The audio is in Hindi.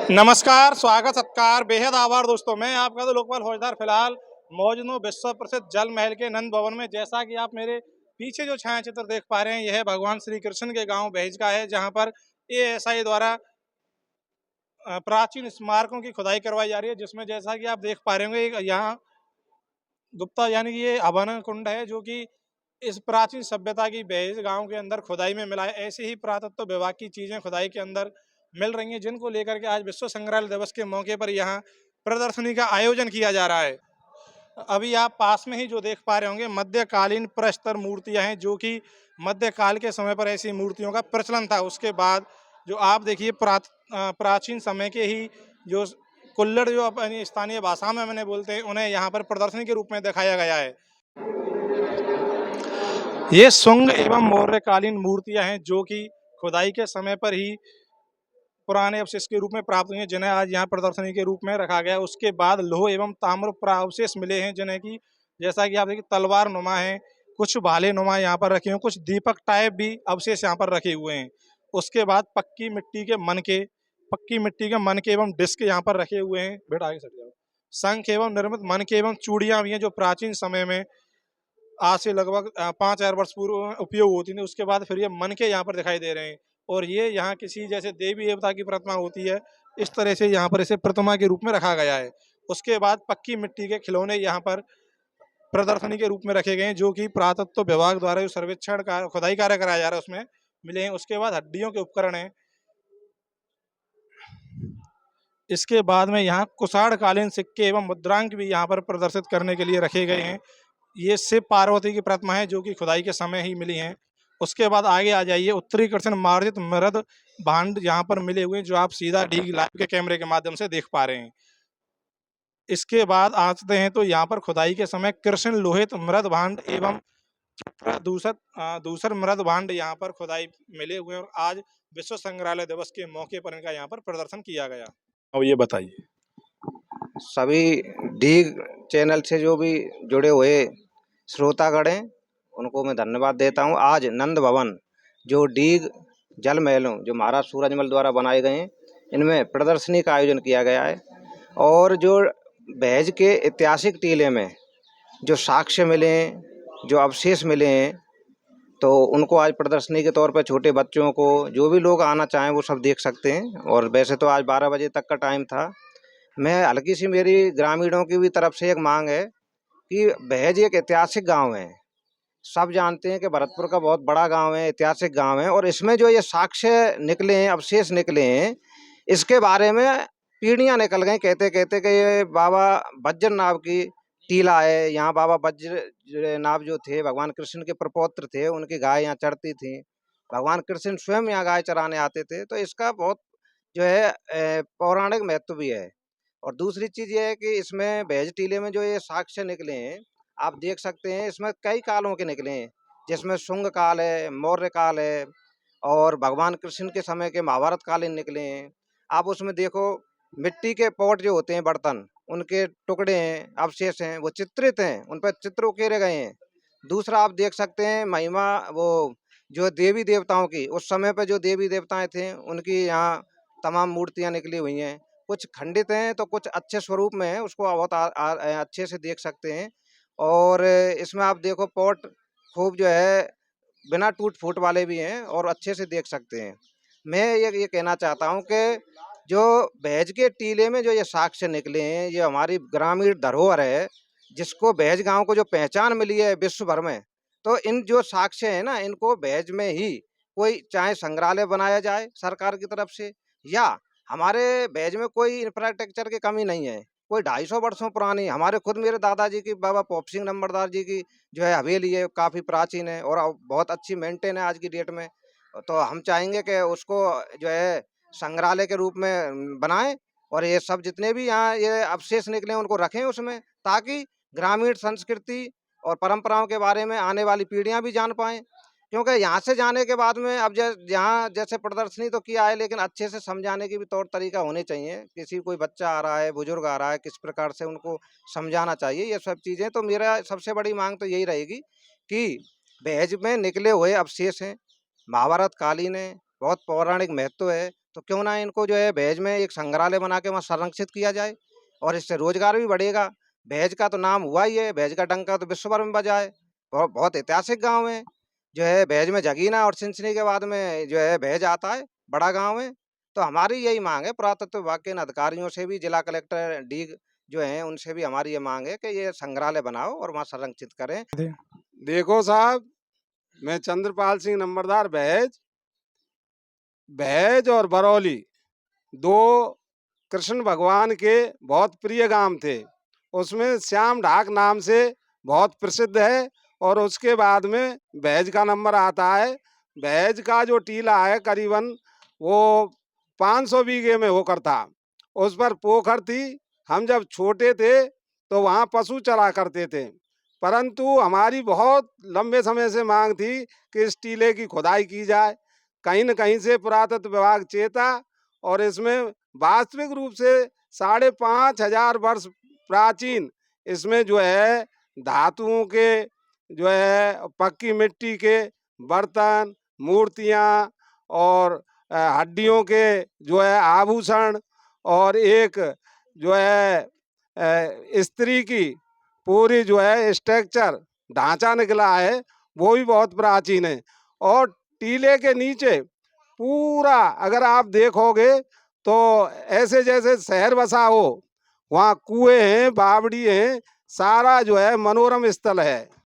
नमस्कार, स्वागत सत्कार, बेहद आभार दोस्तों। मैं आपका तो लोकपाल फौजदार फिलहाल मौजूद विश्व प्रसिद्ध जल महल के नंद भवन में। जैसा कि आप मेरे पीछे जो छायाचित्र देख पा रहे हैं, यह भगवान श्री कृष्ण के गांव बहेज का है, जहां पर एएसआई द्वारा प्राचीन स्मारकों की खुदाई करवाई जा रही है। जिसमें जैसा कि आप देख पा रहे होंगे, यहाँ गुप्ता यानी कि ये हवन कुंड है, जो कि इस प्राचीन सभ्यता की बहेज गांव के अंदर खुदाई में मिला है। ऐसे ही पुरातत्व विभाग की चीजें खुदाई के अंदर मिल रही हैं, जिनको लेकर के आज विश्व संग्रहालय दिवस के मौके पर यहाँ प्रदर्शनी का आयोजन किया जा रहा है। अभी आप पास में ही जो देख पा रहे होंगे, मध्यकालीन प्रस्तर मूर्तियां हैं, जो कि मध्यकाल के समय पर ऐसी मूर्तियों का प्रचलन था। उसके बाद जो आप देखिए प्राचीन समय के ही जो कुल्हड़, जो अपनी स्थानीय भाषा में मैंने बोलते हैं, उन्हें यहाँ पर प्रदर्शनी के रूप में दिखाया गया है। ये शुंग एवं मौर्यकालीन मूर्तियां हैं, जो कि खुदाई के समय पर ही पुराने अवशेष के रूप में प्राप्त हुई हैं, जिन्हें आज यहाँ प्रदर्शनी के रूप में रखा गया है। उसके बाद लोह एवं ताम्र प्रावशेष मिले हैं, जिन्हें की जैसा कि आप देखिए तलवार नुमा है, कुछ भाले नुमा यहाँ पर रखे हुए, कुछ दीपक टाइप भी अवशेष यहाँ पर रखे हुए हैं। उसके बाद पक्की मिट्टी के मनके एवं डिस्क यहाँ पर रखे हुए हैं। बेटा आगे सट जाओ। शंख एवं निर्मित मनके एवं चूड़ियां भी हैं, जो प्राचीन समय में आज से लगभग 5,000 वर्ष पूर्व उपयोग होती थी। उसके बाद फिर ये मनके यहाँ पर दिखाई दे रहे हैं। और ये यहाँ किसी जैसे देवी देवता की प्रतिमा होती है, इस तरह से यहाँ पर इसे प्रतिमा के रूप में रखा गया है। उसके बाद पक्की मिट्टी के खिलौने यहाँ पर प्रदर्शनी के रूप में रखे गए हैं, जो कि पुरातत्व विभाग द्वारा जो सर्वेक्षण का खुदाई कार्य कराया जा रहा है उसमें मिले हैं। उसके बाद हड्डियों के उपकरण हैं। इसके बाद में यहाँ कुषाण कालीन सिक्के एवं मुद्रांक भी यहाँ पर प्रदर्शित करने के लिए रखे गए हैं। ये शिव पार्वती की प्रतिमा है, जो कि खुदाई के समय ही मिली हैं। उसके बाद आगे आ जाइए, उत्तरी कृष्ण मार्जित मृद भांड यहाँ पर मिले हुए हैं, जो आप सीधा ढीग लाइव के कैमरे के माध्यम से देख पा रहे हैं। इसके बाद आते हैं तो यहाँ पर खुदाई के समय कृष्ण लोहित मृद भांड एवं दूसर मृद भांड यहाँ पर खुदाई मिले हुए हैं, और आज विश्व संग्रहालय दिवस के मौके पर इनका यहाँ पर प्रदर्शन किया गया। अब ये बताइए। सभी डीग चैनल से जो भी जुड़े हुए श्रोतागण हैं, उनको मैं धन्यवाद देता हूं। आज नंद भवन जो डीग जल महलों जो महाराज सूरजमल द्वारा बनाए गए हैं, इनमें प्रदर्शनी का आयोजन किया गया है। और जो बहेज के ऐतिहासिक टीले में जो साक्ष्य मिले हैं, जो अवशेष मिले हैं, तो उनको आज प्रदर्शनी के तौर पर छोटे बच्चों को, जो भी लोग आना चाहें वो सब देख सकते हैं। और वैसे तो आज 12 बजे तक का टाइम था। मैं हल्की सी मेरी ग्रामीणों की भी तरफ से एक मांग है कि बहेज एक ऐतिहासिक गांव है। सब जानते हैं कि भरतपुर का बहुत बड़ा गांव है, ऐतिहासिक गांव है, और इसमें जो ये साक्ष्य निकले हैं, अवशेष निकले हैं, इसके बारे में पीढ़ियां निकल गई कहते कहते कि ये बाबा वज्र नाभ की टीला है। यहाँ बाबा वज्र नाभ जो थे, भगवान कृष्ण के प्रपौत्र थे, उनकी गाय यहाँ चरती थी। भगवान कृष्ण स्वयं यहाँ गाय चराने आते थे। तो इसका बहुत जो है पौराणिक महत्व भी है। और दूसरी चीज ये है कि इसमें बहेज टीले में जो ये साक्ष्य निकले हैं, आप देख सकते हैं, इसमें कई कालों के निकले हैं, जिसमें शुंग काल है, मौर्य काल है, और भगवान कृष्ण के समय के महाभारत कालीन निकले हैं। आप उसमें देखो, मिट्टी के पॉट जो होते हैं, बर्तन, उनके टुकड़े हैं, अवशेष हैं, वो चित्रित हैं, उन पर चित्र उकेरे गए हैं। दूसरा आप देख सकते हैं महिमा, वो जो देवी देवताओं की, उस समय पर जो देवी देवताएं थे, उनकी यहाँ तमाम मूर्तियां निकली हुई हैं। कुछ खंडित हैं तो कुछ अच्छे स्वरूप में है, उसको बहुत अच्छे से देख सकते हैं। और इसमें आप देखो पॉट खूब जो है बिना टूट फूट वाले भी हैं, और अच्छे से देख सकते हैं। मैं ये कहना चाहता हूं कि जो बहेज के टीले में जो ये साक्ष्य निकले हैं, ये हमारी ग्रामीण धरोहर है, जिसको बहेज गांव को जो पहचान मिली है विश्व भर में। तो इन जो साक्ष्य है ना, इनको बहेज में ही कोई चाहे संग्रहालय बनाया जाए सरकार की तरफ से, या हमारे बहेज में कोई इंफ्रास्ट्रक्चर की कमी नहीं है। कोई 250 वर्षों पुरानी, हमारे खुद मेरे दादाजी की, बाबा पोप सिंह नंबरदार जी की जो है हवेली है, काफ़ी प्राचीन है और बहुत अच्छी मेंटेन है आज की डेट में। तो हम चाहेंगे कि उसको जो है संग्रहालय के रूप में बनाएं, और ये सब जितने भी यहाँ ये अवशेष निकले उनको रखें उसमें, ताकि ग्रामीण संस्कृति और परंपराओं के बारे में आने वाली पीढ़ियां भी जान पाएं। क्योंकि यहाँ से जाने के बाद में अब यहाँ जैसे प्रदर्शनी तो किया है, लेकिन अच्छे से समझाने की भी तौर तरीका होने चाहिए। किसी कोई बच्चा आ रहा है, बुजुर्ग आ रहा है, किस प्रकार से उनको समझाना चाहिए, ये सब चीज़ें। तो मेरा सबसे बड़ी मांग तो यही रहेगी कि बहेज में निकले हुए अवशेष हैं, महाभारत कालीन है, बहुत पौराणिक महत्व है, तो क्यों ना इनको जो है भैज में एक संग्रहालय बना के वहाँ संरक्षित किया जाए और इससे रोजगार भी बढ़ेगा। भैज का तो नाम हुआ ही है, भैज का डंका तो विश्व भर में बजा है। बहुत ऐतिहासिक गाँव है, जो है भैज में जगीना और सिनसिनी के बाद में जो है भैज आता है, बड़ा गाँव है। तो हमारी यही मांग है पुरातत्व विभाग के इन अधिकारियों से भी, जिला कलेक्टर डीग जो हैं उनसे भी हमारी ये मांग है कि ये संग्रहालय बनाओ और वहाँ संरक्षित करें। देखो साहब, मैं चंद्रपाल सिंह नंबरदार भैज और बरौली दो कृष्ण भगवान के बहुत प्रिय गांव थे। उसमें श्याम ढाक नाम से बहुत प्रसिद्ध है और उसके बाद में भैज का नंबर आता है। भैज का जो टीला है करीबन वो 500 बीघे में होकर था। उस पर पोखर थी। हम जब छोटे थे तो वहाँ पशु चरा करते थे, परंतु हमारी बहुत लंबे समय से मांग थी कि इस टीले की खुदाई की जाए। कहीं न कहीं से पुरातत्व विभाग चेता और इसमें वास्तविक रूप से 5,500 वर्ष प्राचीन इसमें जो है धातुओं के, जो है पक्की मिट्टी के बर्तन, मूर्तियाँ और हड्डियों के जो है आभूषण और एक जो है स्त्री की पूरी जो है स्ट्रक्चर ढांचा निकला है, वो भी बहुत प्राचीन है। और टीले के नीचे पूरा अगर आप देखोगे तो ऐसे जैसे शहर बसा हो, वहाँ कुएं हैं, बावड़ी हैं, सारा जो है मनोरम स्थल है।